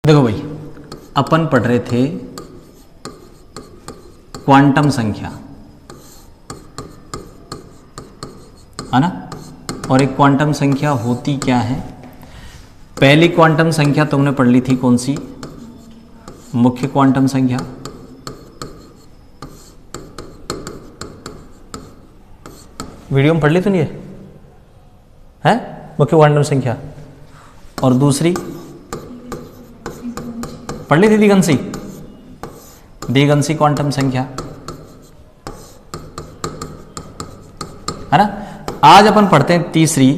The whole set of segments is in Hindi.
देखो भाई, अपन पढ़ रहे थे क्वांटम संख्या, है ना। और एक क्वांटम संख्या होती क्या है? पहली क्वांटम संख्या तुमने पढ़ ली थी, कौन सी? मुख्य क्वांटम संख्या। वीडियो में पढ़ ली तो नहीं है मुख्य क्वांटम संख्या। और दूसरी पढ़ ली थी द्विगंशी क्वांटम संख्या, है ना। आज अपन पढ़ते हैं तीसरी,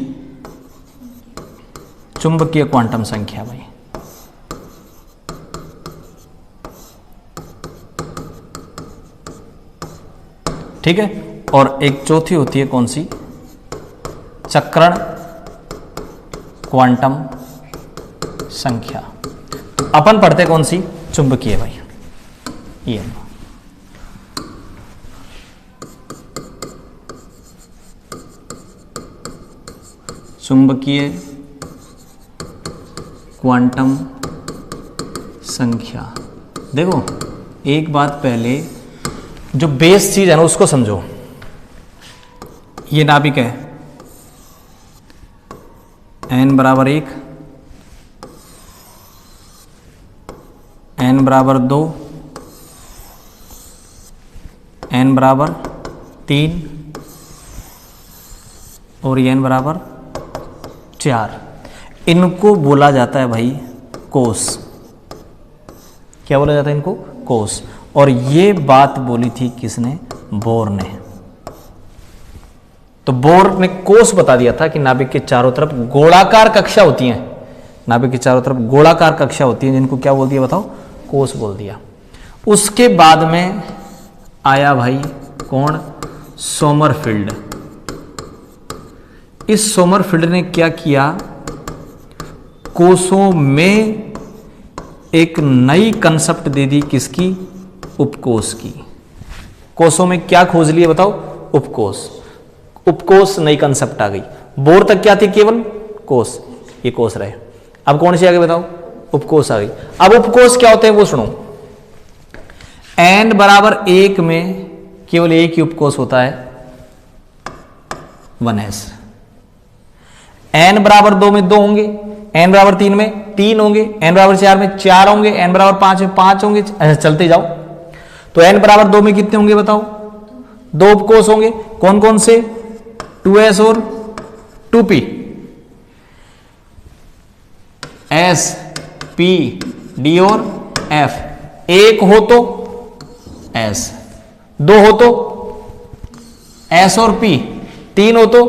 चुंबकीय क्वांटम संख्या भाई। ठीक है। और एक चौथी होती है कौन सी? चक्रण क्वांटम संख्या। अपन पढ़ते कौन सी? चुंबकीय भाई। ये चुंबकीय क्वांटम संख्या। देखो एक बात, पहले जो बेस चीज है ना उसको समझो। ये नाभिक है, n बराबर 1, n बराबर 2, n बराबर 3 और n बराबर 4। इनको बोला जाता है भाई कोस। क्या बोला जाता है इनको? कोस। और ये बात बोली थी किसने? बोर ने। तो बोर ने कोस बता दिया था कि नाभिक के चारों तरफ गोलाकार कक्षा होती हैं, नाभिक के चारों तरफ गोलाकार कक्षा होती है, जिनको क्या बोल दिया बताओ? कोस बोल दिया। उसके बाद में आया भाई कौन? सोमरफील्ड। इस सोमरफील्ड ने क्या किया? कोसों में एक नई कंसेप्ट दे दी। किसकी? उपकोष की। कोसों में क्या खोज लिए बताओ? उपकोष। उपकोष नई कंसेप्ट आ गई। बोर तक क्या थी? केवल कोष। ये कोष रहे। अब कौन सी आ गई बताओ? उपकोष आ गई। अब उपकोष क्या होते हैं वो सुनो। n बराबर 1 में केवल एक ही उपकोष होता है, 1s। n बराबर 2 में 2 होंगे, n बराबर 3 में 3 होंगे, n बराबर 4 में 4 होंगे, n बराबर 5 में 5 होंगे। चलते जाओ। तो n बराबर 2 में कितने होंगे बताओ? 2 उपकोष होंगे। कौन कौन से? 2s और 2p। s, p, d और f। एक हो तो s, 2 हो तो s और p, 3 हो तो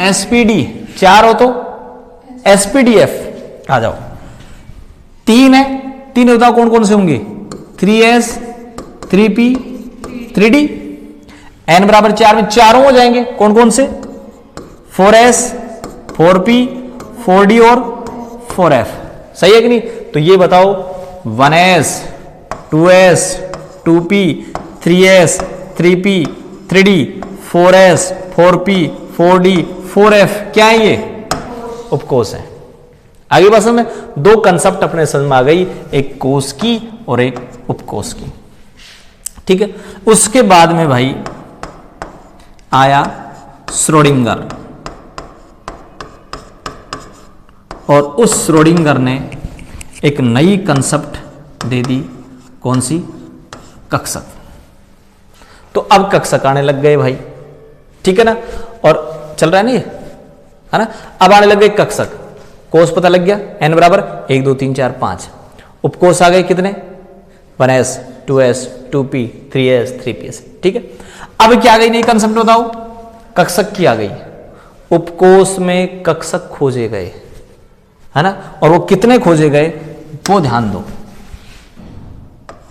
spd, 4 हो तो spdf। आ जाओ। 3 है, 3 बताओ कौन कौन से होंगे? 3s, 3p, 3d। n बराबर 4 में 4 हो जाएंगे। कौन कौन से? 4s, 4p, 4d और 4f। सही है कि नहीं? तो ये बताओ 1s, 2s, 2p, 3s, 3p, 3d, 4s, 4p, 4d, 4f। क्या है ये? उपकोष है। आगे बस में दो कंसेप्ट अपने समझ में आ गई, एक कोष की और एक उपकोष की। ठीक है। उसके बाद में भाई आया श्रोडिंगर। और उस श्रोडिंगर ने एक नई कंसेप्ट दे दी। कौन सी? कक्षक। तो अब कक्षक आने लग गए भाई। ठीक है ना। और चल रहा है ना ये, है ना। अब आने लग गए कक्षक। कोष पता लग गया, n बराबर 1 2 3 4 5। उपकोष आ गए कितने? 1s, 2s, 2p, 3s, 3ps। ठीक है। अब क्या आ गई नई कंसेप्ट बताओ? कक्षक की आ गई। उपकोष में कक्षक खोजे गए, है ना। और वो कितने खोजे गए वो ध्यान दो।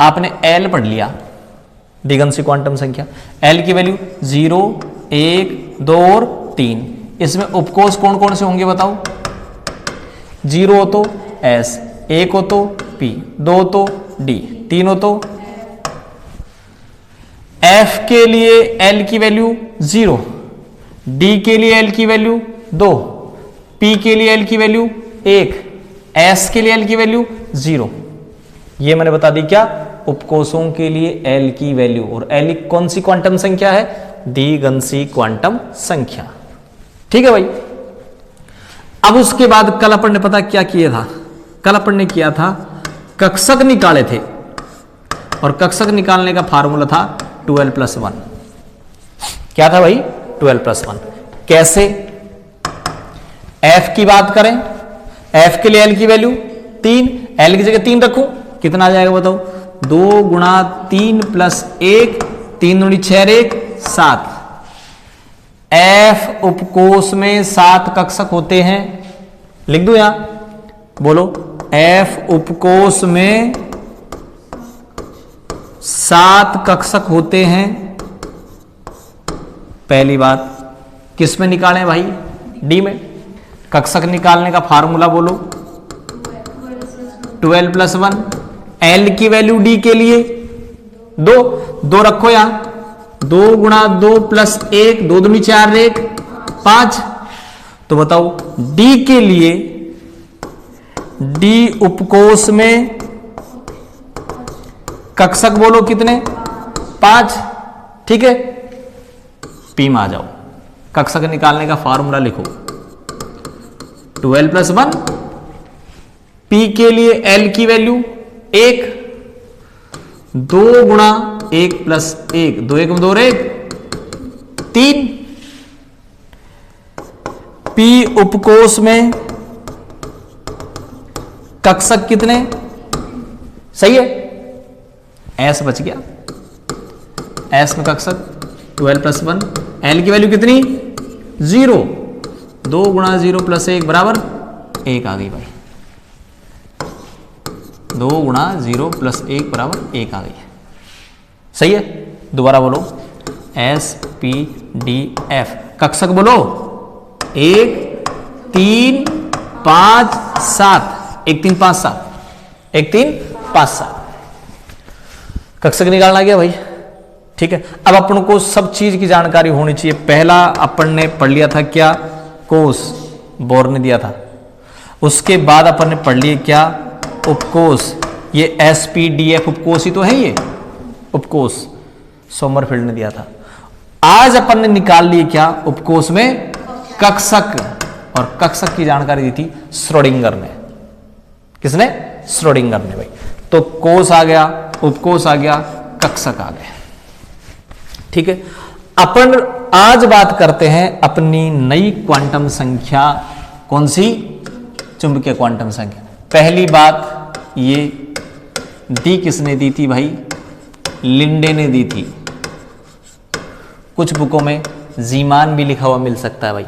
आपने l पढ़ लिया, द्विगंशी क्वांटम संख्या। l की वैल्यू 0, 1, 2 और 3। इसमें उपकोष कौन कौन से होंगे बताओ? 0 हो तो s, 1 हो तो p, 2 हो तो d, 3 हो तो f के लिए l की वैल्यू 0, d के लिए l की वैल्यू 2, p के लिए l की वैल्यू 1, एस के लिए एल की वैल्यू 0, ये मैंने बता दी क्या, उपकोषों के लिए एल की वैल्यू। और एल कौन सी क्वांटम संख्या है, द्विगंशी क्वांटम संख्या। ठीक है भाई। अब उसके बाद कल अपन ने पता क्या किया था, कल अपन ने किया था कक्षक निकाले थे, और कक्षक निकालने का फार्मूला था 12+1। क्या था भाई, 12+1। कैसे, एफ की बात करें, एफ के लिए एल की वैल्यू 3, एल की जगह 3 रखूं, कितना आ जाएगा बताओ, 2 गुणा 3 + 1, 3 दूनी 6 1 7। एफ उपकोष में 7 कक्षक होते हैं, लिख दो यहां, बोलो, एफ उपकोष में 7 कक्षक होते हैं। पहली बात, किस में निकालें भाई, डी में। कक्षक निकालने का फार्मूला बोलो, 12+1। एल की वैल्यू डी के लिए 2 रखो यहां, 2 गुणा 2 + 1, 2 दूनी 4 1 5। तो बताओ डी के लिए, डी उपकोष में कक्षक बोलो कितने, 5। ठीक है, पी में आ जाओ, कक्षक निकालने का फार्मूला लिखो, 12+1। पी के लिए एल की वैल्यू 1, 2 गुणा 1 + 1, 2 1 2 1 3। पी उपकोष में कक्षक कितने, सही है, एस बच गया, एस में कक्षक 12+1। एल की वैल्यू कितनी, 0, 2 गुणा 0 + 1 बराबर 1 आ गई भाई, 2 गुणा 0 + 1 बराबर 1 आ गई है, सही है। दोबारा बोलो, एस पी डी एफ, कक्षक बोलो 1 3 5 7, 1 3 5 7, 1 3 5 7। कक्षक निकालना गया भाई। ठीक है, अब अपन को सब चीज की जानकारी होनी चाहिए। पहला अपन ने पढ़ लिया था क्या, कोष, बोर ने दिया था। उसके बाद अपन ने पढ़ लिया क्या, उपकोष, ये एसपीडीएफ उपकोष ही तो है, ये उपकोष सोमरफील्ड ने दिया था। आज अपन ने निकाल लिए क्या, उपकोष में कक्षक, और कक्षक की जानकारी दी थी श्रोडिंगर ने। किसने, श्रोडिंगर ने भाई। तो कोष आ गया, उपकोष आ गया, कक्षक आ गया। ठीक है, अपन आज बात करते हैं अपनी नई क्वांटम संख्या, कौन सी, चुंबकीय क्वांटम संख्या। पहली बात, ये दी किसने दी थी भाई, लिंडे ने दी थी। कुछ बुकों में जीमान भी लिखा हुआ मिल सकता है भाई।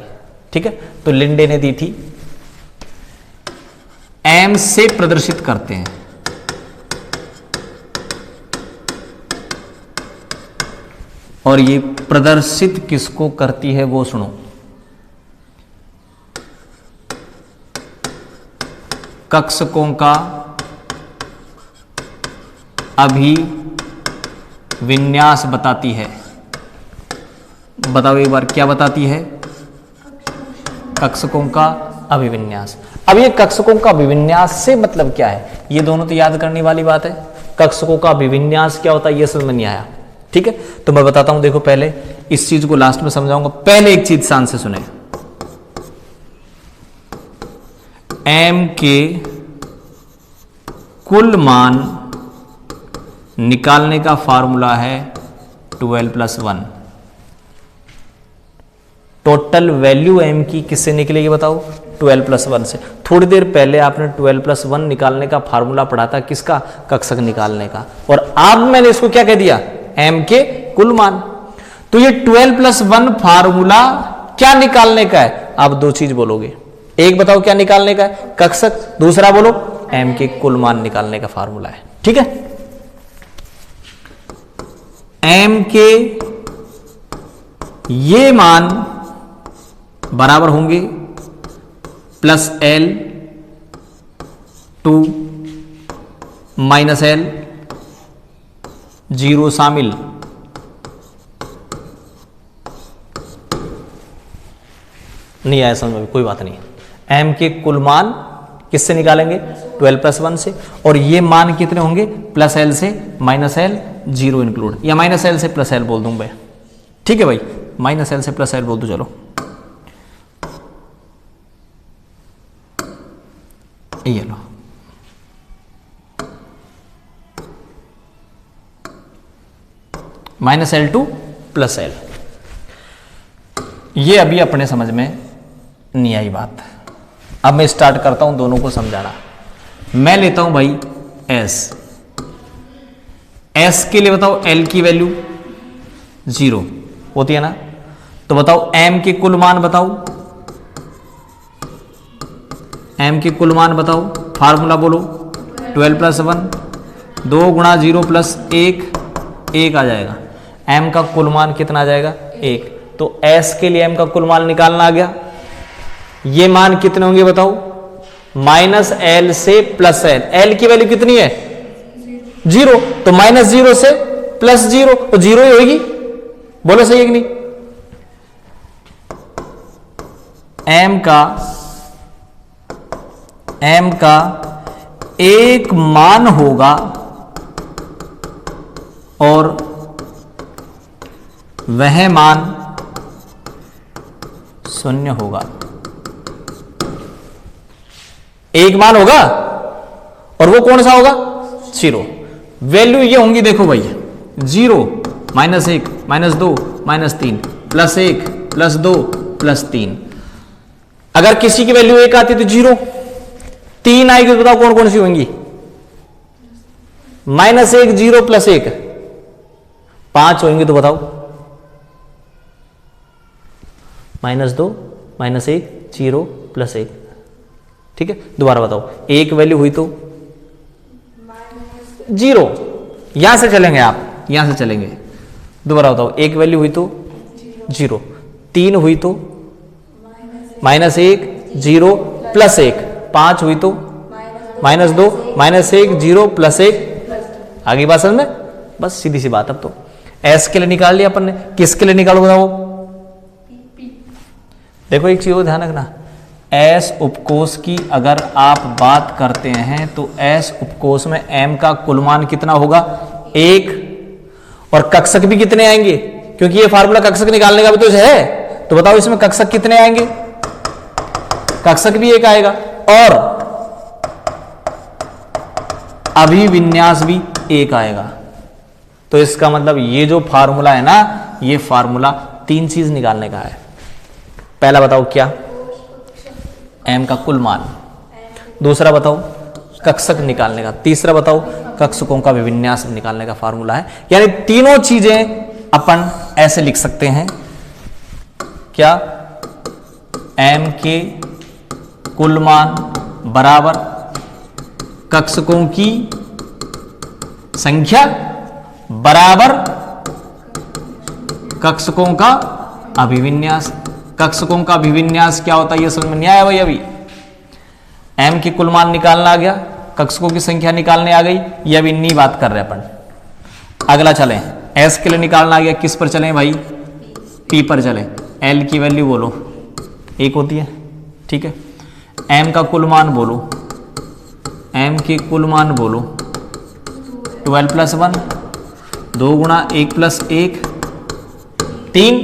ठीक है, तो लिंडे ने दी थी। एम से प्रदर्शित करते हैं, और ये प्रदर्शित किसको करती है वो सुनो, कक्षकों का अभिविन्यास बताती है। बताओ एक बार, क्या बताती है, कक्षकों का अभिविन्यास। अब ये कक्षकों का अभिविन्यास से मतलब क्या है, ये दोनों तो याद करने वाली बात है। कक्षकों का अभिविन्यास क्या होता है ये समझ में नहीं आया। ठीक है, तो मैं बताता हूं, देखो पहले इस चीज को लास्ट में समझाऊंगा, पहले एक चीज शान से सुने। एम के कुल मान निकालने का फार्मूला है 12+1। टोटल वैल्यू एम की किससे निकलेगी बताओ, 12+1 से। थोड़ी देर पहले आपने 12+1 निकालने का फार्मूला पढ़ा था, किसका, कक्षक निकालने का। और अब मैंने इसको क्या कह दिया, एम के कुल मान। तो ये 12+1 फार्मूला क्या निकालने का है, आप दो चीज बोलोगे। एक बताओ क्या निकालने का है, कक्षक, दूसरा बोलो एम के कुल मान निकालने का फार्मूला है। ठीक है, एम के ये मान बराबर होंगे +L 2 -L 0 शामिल। नहीं आया समझ में, कोई बात नहीं। एम के कुल मान किससे निकालेंगे? 12 प्लस 1 से। और ये मान कितने होंगे? प्लस एल से माइनस एल, जीरो इंक्लूड, या माइनस एल से प्लस एल बोल दूं भाई, ठीक है भाई, माइनस एल से प्लस एल बोल दो। चलो ये लो, minus L to plus L. ये अभी अपने समझ में नहीं आई बात। अब मैं स्टार्ट करता हूं दोनों को समझाना। मैं लेता हूं भाई एस, एस के लिए बताओ एल की वैल्यू 0 होती है ना, तो बताओ एम के कुल मान बताओ, एम के कुल मान बताओ, फार्मूला बोलो, 12 प्लस 1, 2 गुणा 0 प्लस 1, 1 आ जाएगा। एम का कुल मान कितना आ जाएगा? 1। तो एस के लिए एम का कुल मान निकालना आ गया। ये मान कितने होंगे बताओ? माइनस एल से प्लस एल। एल की वैल्यू कितनी है? 0। तो माइनस 0 से प्लस 0, तो 0 ही होगी। बोलो सही है कि नहीं? एम का एक मान होगा और वह मान 0 होगा। एक मान होगा और वो कौन सा होगा? 0। वैल्यू ये होंगी, देखो भाई, 0, minus 1, minus 2, minus 3, plus 1, plus 2, plus 3। अगर किसी की वैल्यू 1 आती तो 0, 3 आएगी तो बताओ कौन कौन सी होंगी? माइनस 1, 0, प्लस 1, 5 होंगी तो बताओ? Minus 2, minus 1, 0, plus 1। ठीक है, दोबारा बताओ, एक वैल्यू हुई तो 0, यहां से चलेंगे आप, यहां से चलेंगे। दोबारा बताओ, एक वैल्यू हुई तो 0, 3 हुई तो माइनस 1, 0, प्लस 1, 5 हुई तो माइनस 2, माइनस 1, 0, प्लस 1। आगे बात समझ में? बस सीधी सी बात। अब तो एस के लिए निकाल लिया अपन ने, किसके लिए निकालो बताओ? देखो एक चीज को ध्यान रखना, एस उपकोष की अगर आप बात करते हैं तो एस उपकोष में एम का कुल मान कितना होगा? 1। और कक्षक भी कितने आएंगे? क्योंकि ये फार्मूला कक्षक निकालने का भी तो है, तो बताओ इसमें कक्षक कितने आएंगे? कक्षक भी 1 आएगा और अभिविन्यास भी 1 आएगा। तो इसका मतलब ये जो फार्मूला है ना, ये फार्मूला 3 चीज निकालने का है। पहला बताओ क्या? एम का कुल मान। दूसरा बताओ कक्षक निकालने का। तीसरा बताओ कक्षकों का विन्यास निकालने का फार्मूला है। यानी तीनों चीजें अपन ऐसे लिख सकते हैं। क्या? एम के कुल मान बराबर कक्षकों की संख्या बराबर कक्षकों का अभिविन्यास। कक्षकों का अभिविन्यास क्या होता है ये समझ में नहीं आया भाई? अभी एम की कुल मान निकालना आ गया, कक्षकों की संख्या निकालने आ गई, ये अभी नहीं बात कर रहे अपन। अगला चलें, एस के लिए निकालना आ गया, किस पर चलें भाई? पी पर चलें। एल की वैल्यू बोलो 1 होती है, ठीक है। एम का कुल मान बोलो, एम के कुल मान बोलो 12 प्लस 1, 2 गुणा 1 प्लस 1, 3।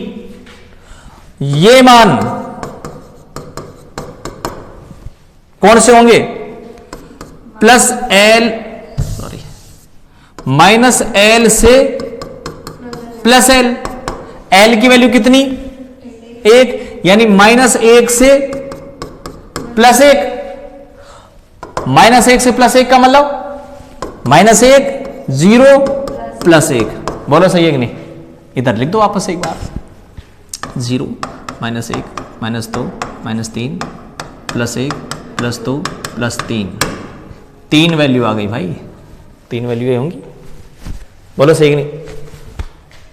ये मान कौन से होंगे? Plus L, sorry, minus L से प्लस एल। एल की वैल्यू कितनी? 1, यानी माइनस 1 से प्लस 1। माइनस 1 से प्लस 1 का मतलब माइनस 1, 0, प्लस 1। बोलो सही है कि नहीं? इधर लिख दो वापस एक बार, 0, minus 1, minus 2, minus 3, plus 1, plus 2, plus 3। 3 value आ गई भाई, 3 वैल्यू होंगी। बोलो सही कि नहीं?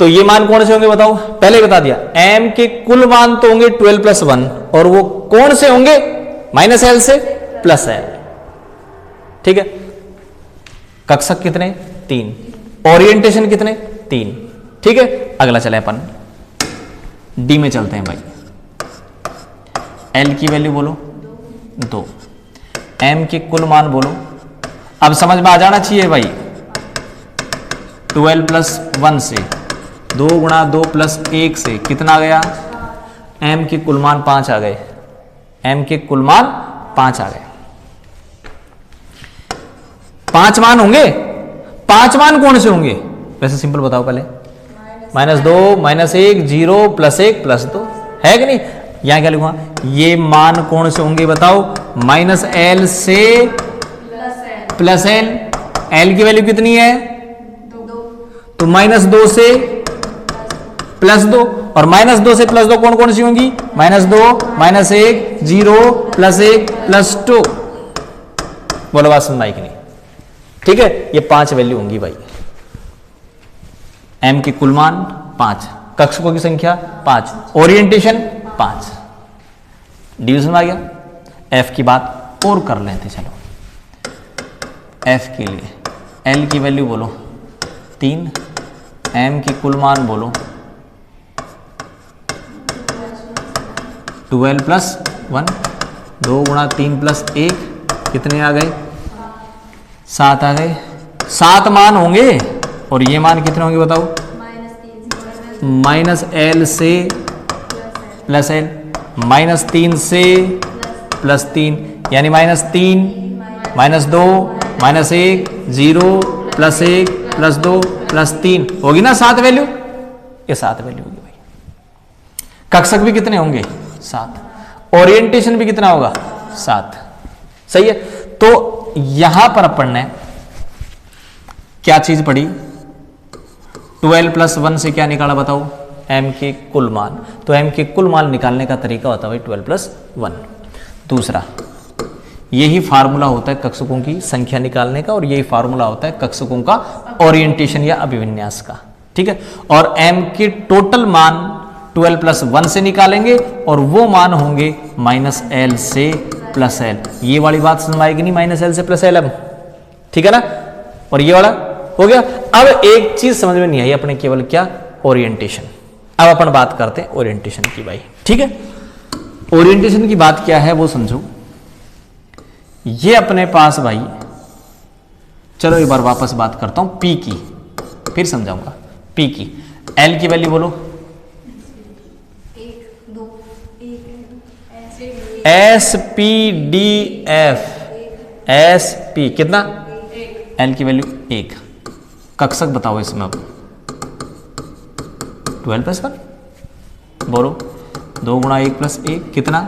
तो ये मान कौन से होंगे बताओ? पहले बता दिया, एम के कुल मान तो होंगे 12 प्लस 1, और वो कौन से होंगे? माइनस एल से प्लस एल, ठीक है। कक्षक कितने? 3। ओरिएंटेशन कितने? 3, ठीक है। अगला चले अपन डी में चलते हैं भाई। एल की वैल्यू बोलो 2। m के कुल मान बोलो। अब समझ में आ जाना चाहिए भाई, 12 प्लस 1 से 2 गुणा 2 प्लस 1 से कितना आ गया, m के कुल मान 5 आ गए, m के कुल मान 5 आ गए। 5 मान होंगे, 5 मान कौन से होंगे वैसे सिंपल बताओ पहले, -2 -1 0 +1 +2 है कि नहीं। यहां क्या लिखूंगा, ये मान कौन से होंगे बताओ, -l से +l, l की वैल्यू कितनी है 2, तो -2 से +2, और -2 से +2 कौन कौन सी होंगी, -2 -1 0 +1 +2। बोलो बात समझ में आई कि नहीं, ठीक है। ये 5 वैल्यू होंगी भाई, m के कुल मान 5, कक्षकों की संख्या 5, ओरिएंटेशन 5, डिवीजन आ गया। f की बात और कर लेते चलो, f के लिए l की वैल्यू बोलो 3, m की कुल मान बोलो 12 प्लस 1, 2 गुणा 3 प्लस 1 कितने आ गए, 7 आ गए। 7 मान होंगे और ये मान कितने होंगे बताओ, -l से +l, -3 से +3, यानी -3 -2 -1 0 +1 +2 +3 होगी ना 7 वैल्यू, ये 7 वैल्यू होगी भाई। कक्षक भी कितने होंगे 7, ओरिएंटेशन भी कितना होगा 7, सही है। तो यहां पर अपन ने क्या चीज पढ़ी, 12 प्लस 1 से क्या निकाला बताओ, m के कुल मान। तो m के कुल मान निकालने का तरीका होता है भाई 12 प्लस 1। दूसरा, यही फार्मूला होता है कक्षकों की संख्या निकालने का, और यही फार्मूला होता है कक्षकों का ओरिएंटेशन या अभिविन्यास का, ठीक है। और m के टोटल मान 12 प्लस 1 से निकालेंगे, और वो मान होंगे -l से +l। ये वाली बात समझ आएगी नहीं, -l से +l, ठीक है ना। और ये वाला हो गया। अब एक चीज समझ में नहीं आई अपने, केवल क्या, ओरिएंटेशन। अब अपन बात करते हैं ओरिएंटेशन की भाई, ठीक है। ओरिएंटेशन की बात क्या है वो समझो। ये अपने पास भाई, चलो एक बार वापस बात करता हूं P की, फिर समझाऊंगा। P की L की वैल्यू बोलो, 1 2 1 SPDF, SP कितना, L की वैल्यू 1। कक्षक बताओ इसमें अब, 12 प्लस 1 बोलो, 2 गुणा 1 प्लस 1 कितना,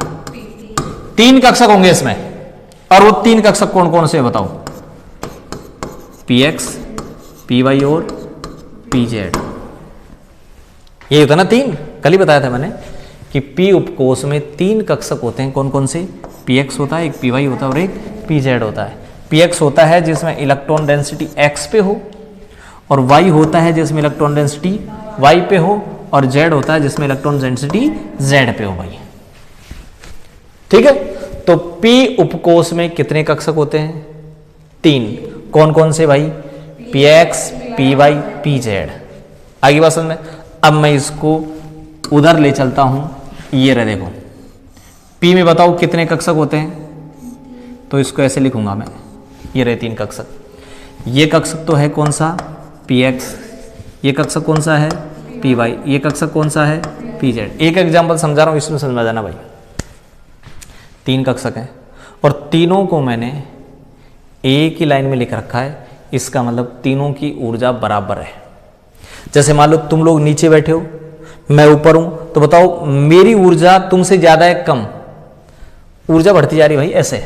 3 कक्षक होंगे इसमें। और वो 3 कक्षक कौन कौन से बताओ, PX PY और PZ। ये होता ना 3, कल ही बताया था मैंने कि P उपकोष में 3 कक्षक होते हैं। कौन कौन से, PX होता है, एक PY होता है और एक PZ होता है। PX होता है जिसमें इलेक्ट्रॉन डेंसिटी X पे हो, और Y होता है जिसमें इलेक्ट्रॉन डेंसिटी Y पे हो, और Z होता है जिसमें इलेक्ट्रॉन डेंसिटी Z पे हो भाई, ठीक है। तो P उपकोष में कितने कक्षक होते हैं, 3। कौन कौन से भाई, PX PY PZ। आगे बात समझ में। अब मैं इसको उधर ले चलता हूं, ये रहे देखो, P में बताओ कितने कक्षक होते हैं, तो इसको ऐसे लिखूंगा मैं, ये रहे 3 कक्षक। ये कक्षक तो है कौन सा, PX, ये कक्षक कौन सा है, PY, ये कक्षक कौन सा है, PZ। एक एग्जांपल समझा रहा हूं, इसमें समझा जाना भाई। 3 कक्षक हैं और तीनों को मैंने एक ही लाइन में लिख रखा है, इसका मतलब तीनों की ऊर्जा बराबर है। जैसे मान लो तुम लोग नीचे बैठे हो, मैं ऊपर हूं, तो बताओ मेरी ऊर्जा तुमसे ज्यादा है कम, ऊर्जा बढ़ती जा रही भाई ऐसे,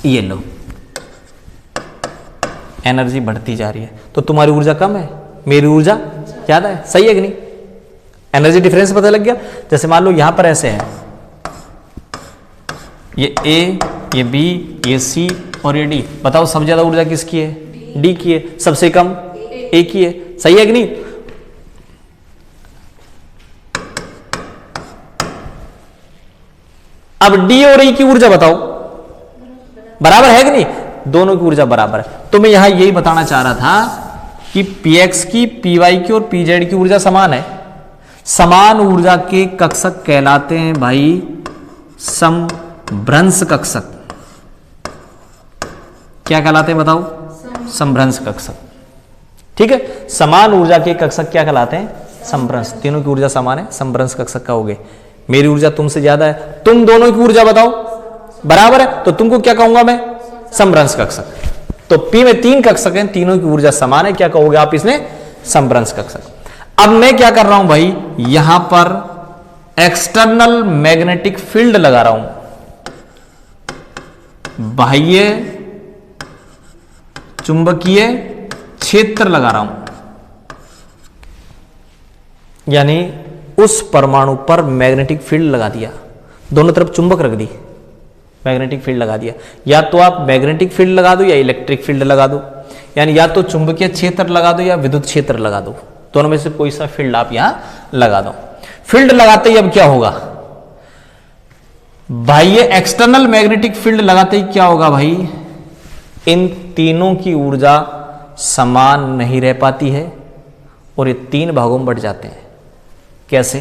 ये लो एनर्जी बढ़ती जा रही है। तो तुम्हारी ऊर्जा कम है, मेरी ऊर्जा ज्यादा है, सही है कि नहीं, एनर्जी डिफरेंस पता लग गया। जैसे मान लो यहां पर ऐसे है, ये A, ये B, ये C और ये D, बताओ सबसे ज्यादा ऊर्जा किसकी है, D की है, सबसे कम A की है, सही है कि नहीं। अब D और E की ऊर्जा बताओ बराबर है कि नहीं, दोनों की ऊर्जा बराबर है। तो मैं यहां यही बताना चाह रहा था कि PX की, PY की और PZ की ऊर्जा समान है। समान ऊर्जा के कक्षक कहलाते हैं भाई समभ्रंश कक्षक। क्या कहलाते हैं बताओ? समभ्रंश कक्षक। ठीक है, समान ऊर्जा के कक्षक क्या कहलाते हैं? समभ्रंश। तीनों की ऊर्जा समान है, समभ्रंश कक्षक का हो गए। मेरी ऊर्जा तुमसे ज्यादा है, तुम दोनों की ऊर्जा बताओ बराबर है, तो तुमको क्या कहूंगा मैं? समभ्रंश कक्षक। तो P में 3 कक्षक हैं, तीनों की ऊर्जा समान है, क्या कहोगे आप इसने? समभ्रंश कक्षक। अब मैं क्या कर रहा हूं भाई, यहां पर एक्सटर्नल मैग्नेटिक फील्ड लगा रहा हूं, बाह्य चुंबकीय क्षेत्र लगा रहा हूं, यानी उस परमाणु पर मैग्नेटिक फील्ड लगा दिया, दोनों तरफ चुंबक रख दी, मैग्नेटिक फील्ड लगा दिया। या तो आप मैग्नेटिक फील्ड लगा दो या इलेक्ट्रिक फील्ड लगा दो, यानी या तो चुंबकीय क्षेत्र लगा दो या विद्युत क्षेत्र लगा दो, दोनों में से कोई सा फील्ड आप यहां लगा दो। फील्ड लगाते ही अब क्या होगा? बाह्य एक्सटर्नल मैग्नेटिक फील्ड लगाते ही क्या होगा भाई? इन तीनों की ऊर्जा समान नहीं रह पाती है और ये 3 भागों में बट जाते हैं। कैसे?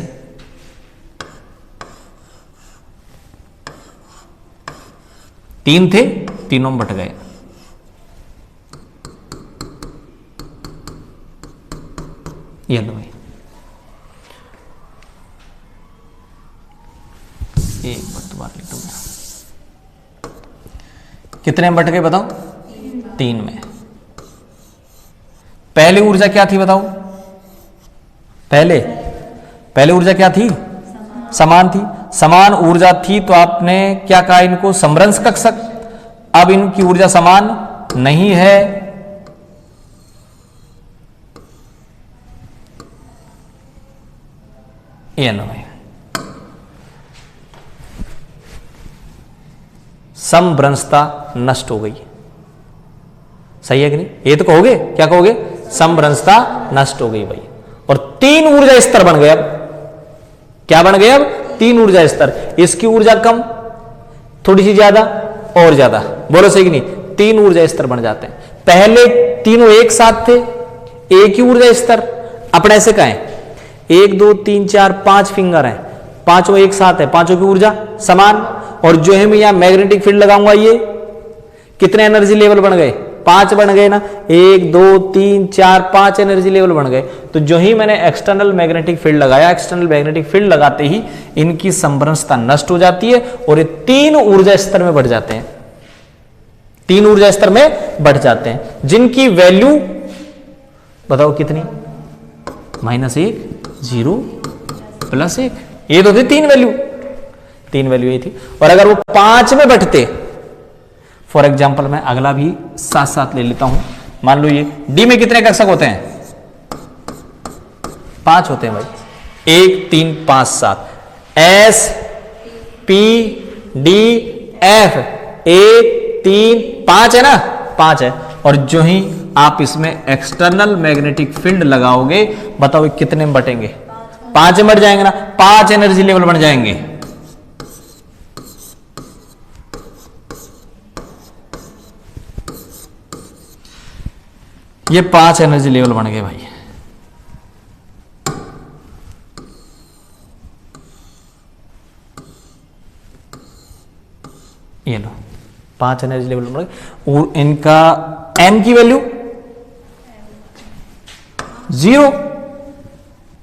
तीन थे, तीनों में बट गए। ये लो भाई, एक बार लिख दो। कितने में बट गए बताओ? 3 में। पहले ऊर्जा क्या थी बताओ? पहले ऊर्जा क्या थी? समान थी। समान ऊर्जा थी तो आपने क्या कहा इनको? समभ्रंश कक्षक। अब इनकी ऊर्जा समान नहीं है, ये लो भाई, समभ्रंशता नष्ट हो गई। सही है कि नहीं? ये तो कहोगे, क्या कहोगे? समभ्रंशता नष्ट हो गई भाई, और 3 ऊर्जा स्तर बन गए। अब क्या बन गए? अब 3 ऊर्जा स्तर। इसकी ऊर्जा कम, थोड़ी सी ज्यादा और ज्यादा, बोलो सही कि नहीं? 3 ऊर्जा स्तर बन जाते हैं। पहले तीनों एक साथ थे, एक ही ऊर्जा स्तर। अपने ऐसे कहें 1 2 3 4 5 फिंगर हैं, पांचों एक साथ है, पांचों की ऊर्जा समान। और जो है मैं यहां मैग्नेटिक फील्ड लगाऊंगा, ये कितने एनर्जी लेवल बन गए? 5 बन गए ना। 1 2 3 4 5 एनर्जी लेवल बन गए। तो जो ही मैंने एक्सटर्नल मैग्नेटिक फील्ड लगाया, एक्सटर्नल मैग्नेटिक फील्ड लगाते ही इनकी समभ्रंशता नष्ट हो जाती है और ये 3 ऊर्जा स्तर में बढ़ जाते हैं, 3 ऊर्जा स्तर में बढ़ जाते हैं, जिनकी वैल्यू बताओ कितनी? -1 0 +1। ये तो थे 3 वैल्यू, 3 वैल्यू ये थी। और अगर वो 5 में बढ़ते, फॉर एग्जाम्पल मैं अगला भी साथ साथ ले लेता हूं। मान लो ये डी में कितने कक्षक होते हैं? 5 होते हैं भाई। 1 3 5 7 एस पी डी एफ, 1 3 5 है ना, 5 है। और जो ही आप इसमें एक्सटर्नल मैग्नेटिक फील्ड लगाओगे, बताओ कितने में बटेंगे? 5 में बढ़ जाएंगे ना, 5 एनर्जी लेवल बन जाएंगे। ये 5 एनर्जी लेवल बन गए भाई। ये लो 5 एनर्जी लेवल बन गए। और इनका एम की वैल्यू 0,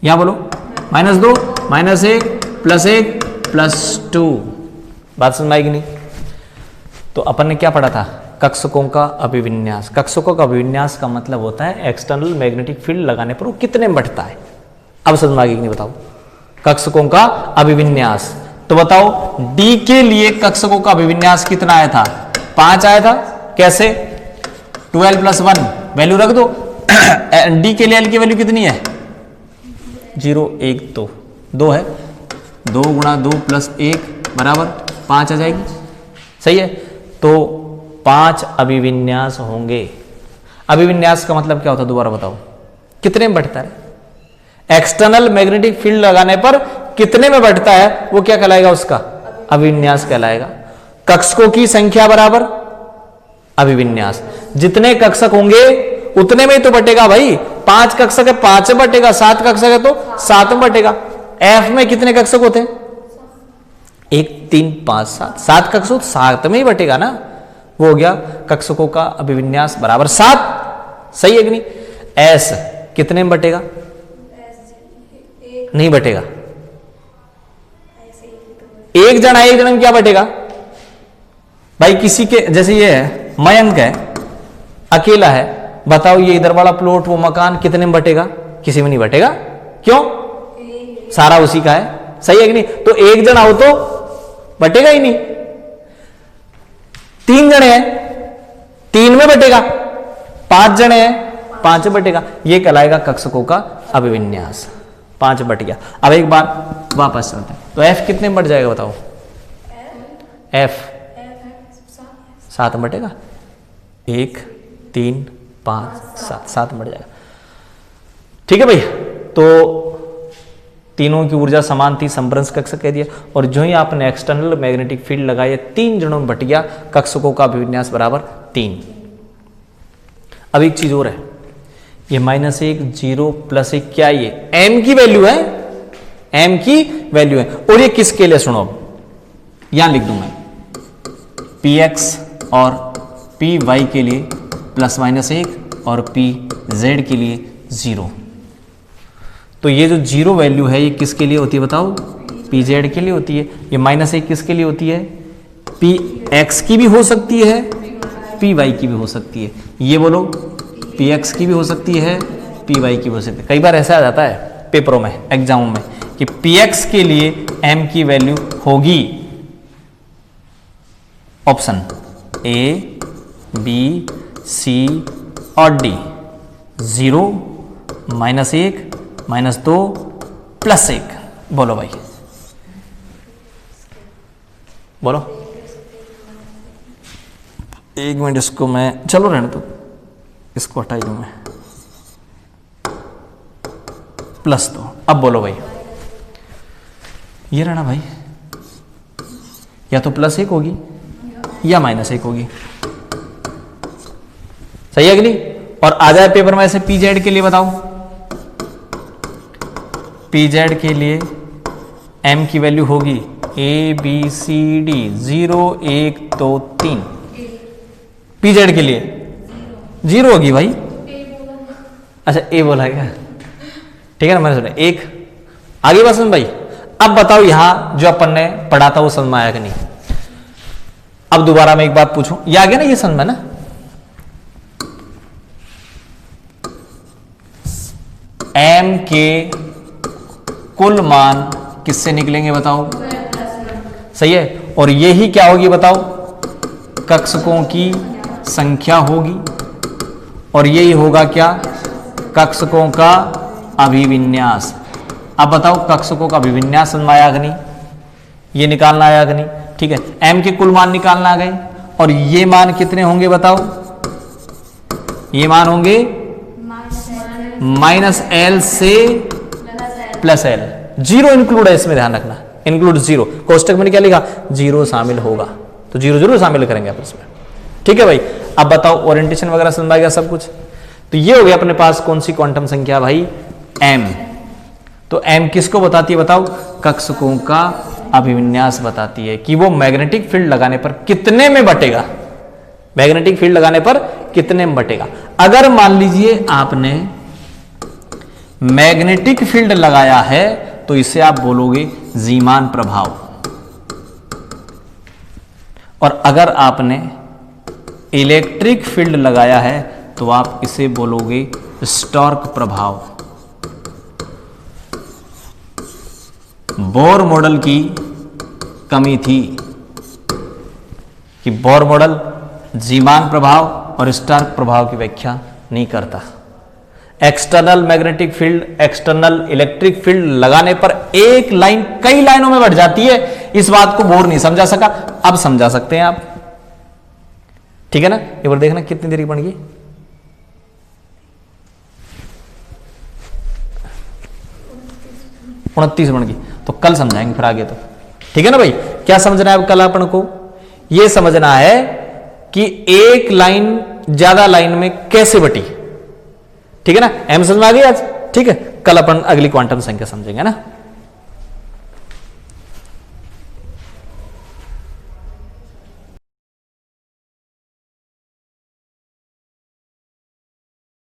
यहां बोलो -2 -1 +1 +2। बात समझ में आएगी नहीं? तो अपन ने क्या पढ़ा था? कक्षकों का अभिविन्यास। कक्षकों का अभिविन्यास का मतलब होता है एक्सटर्नल मैग्नेटिक फील्ड लगाने पर वो कितने में बढ़ता है। अब समझ में आ गई कि नहीं बताओ? कक्षकों का अभिविन्यास। तो बताओ डी के लिए कक्षकों का अभिविन्यास कितना आया था? 5 आया था। कैसे? 12 + 1 वैल्यू रख दो। डी के लिए एल की वैल्यू कितनी है? 0 1 2 2 है। 2 × 2 + 1 = 5 आ जाएगी। सही है। तो 5 अभिविन्यास होंगे। अभिविन्यास का मतलब क्या होता है दोबारा बताओ? कितने में बढ़ता है? एक्सटर्नल मैग्नेटिक फील्ड लगाने पर कितने में बढ़ता है, वो क्या कहलाएगा? उसका अभिविन्यास कहलाएगा। कक्षकों की संख्या बराबर अभिविन्यास। जितने कक्षक होंगे उतने में ही तो बटेगा भाई। 5 कक्षक है 5 में बटेगा, 7 कक्षक है तो 7 में बटेगा। एफ में कितने कक्षक होते हैं? 1 3 5 7 7 कक्षक 7 में ही बटेगा ना। वो हो गया कक्षकों का अभिविन्यास बराबर 7। सही है कि नहीं? एस कितने में बटेगा? नहीं बटेगा। एक जन में क्या बटेगा भाई? किसी के जैसे ये है, मयंक है, अकेला है, बताओ ये इधर वाला प्लॉट वो मकान कितने में बटेगा? किसी में नहीं बटेगा। क्यों? सारा उसी का है। सही है कि नहीं? तो एक जन आओ तो बटेगा ही नहीं। 3 जने हैं, 3 में बटेगा। 5 जने हैं, 5 में बटेगा। ये कहलाएगा कक्षकों का अभिविन्यास। 5 बट गया। अब एक बार वापस चलते हैं, तो एफ कितने में बट जाएगा बताओ? एफ 7 में बटेगा। 1 3 5 7 में बट जाएगा। ठीक है भाई, तो तीनों की ऊर्जा समान थी, संभ्रंश कक्षक कह दिया। और जो ही आपने एक्सटर्नल मैग्नेटिक फील्ड लगाया 3 जनों में बट गया, कक्षकों का अभिविन्यास बराबर 3। अब एक चीज और है, ये -1 0 +1 क्या? ये m की वैल्यू है, m की वैल्यू है। और ये किसके लिए? सुनो, यहां लिख दूं मैं px और py के लिए +-1 और pz के लिए 0। तो ये जो 0 वैल्यू है ये किसके लिए होती है बताओ? pz के लिए होती है। ये -1 किसके लिए होती है? px की भी हो सकती है, py की भी हो सकती है। ये बोलो, px की भी हो सकती है, py की भी हो सकती है। कई बार ऐसा आ जाता है पेपरों में, एग्जामों में, कि px के लिए m की वैल्यू होगी ऑप्शन A, B, C और D। 0, -1, -2, +1। बोलो भाई, बोलो। 1 मिनट, इसको मैं, चलो रहने दो, इसको हटाई दूं मैं, +2। अब बोलो भाई, ये रहना भाई, या तो +1 होगी या -1 होगी। सही है कि नहीं? और आ जाए पेपर में ऐसे pz के लिए बताओ। pz के लिए m की वैल्यू होगी A B C D 0 1 2 3। pz के लिए 0 होगी भाई। अच्छा A बोला क्या? ठीक है ना, मैंने सुना 1। आगे बात समझ भाई। अब बताओ यहां जो अपन ने पढ़ा था वो समझ में आया कि नहीं? अब दोबारा मैं एक बात पूछूं, ये आ गया ना? ये समझ में ना? m के कुल मान किससे निकलेंगे बताओ? सही है। और यही क्या होगी बताओ? कक्षकों की संख्या होगी। और यही होगा क्या? कक्षकों का अभिविन्यास। अब बताओ कक्षकों का अभिविन्यास समझ में आया कि नहीं? ये निकालना आया कि नहीं? ठीक है, m के कुल मान निकालना आ गए। और ये मान कितने होंगे बताओ? ये मान होंगे -L से +L। 0 इंक्लूड है इसमें, ध्यान रखना, इंक्लूड 0। कोष्टक में क्या लिखा? 0 शामिल होगा, तो 0 जरूर शामिल करेंगे आप इसमें। ठीक है भाई। अब बताओ ओरिएंटेशन वगैरह समझ आ गया सब कुछ? तो ये हो गया अपने पास कौन सी क्वांटम संख्या भाई? m। तो m किसको बताती है बताओ? कक्षकों का अभिविन्यास बताती है कि वो मैग्नेटिक फील्ड लगाने पर कितने में बटेगा। मैग्नेटिक फील्ड लगाने पर कितने में बटेगा। अगर मान लीजिए आपने मैग्नेटिक फील्ड लगाया है तो इसे आप बोलोगे जीमान प्रभाव। और अगर आपने इलेक्ट्रिक फील्ड लगाया है तो आप इसे बोलोगे स्टोर्क प्रभाव। बोर मॉडल की कमी थी कि बोर मॉडल जीमान प्रभाव और स्टोर्क प्रभाव की व्याख्या नहीं करता। External magnetic field, external electric field लगाने पर एक लाइन कई लाइनों में बढ़ जाती है। इस बात को बोर नहीं समझा सका, अब समझा सकते हैं आप। ठीक है ना? एक बार देखना कितनी देरी बन गई। उनतीस बन गई, तो कल समझाएंगे फिर आगे। तो ठीक है ना भाई? क्या समझना है अब कल अपन को? यह समझना है कि एक लाइन ज्यादा लाइन में कैसे बटी। ठीक है ना? एम समझ में आ गई आज? ठीक है, कल अपन अगली क्वांटम संख्या समझेंगे ना।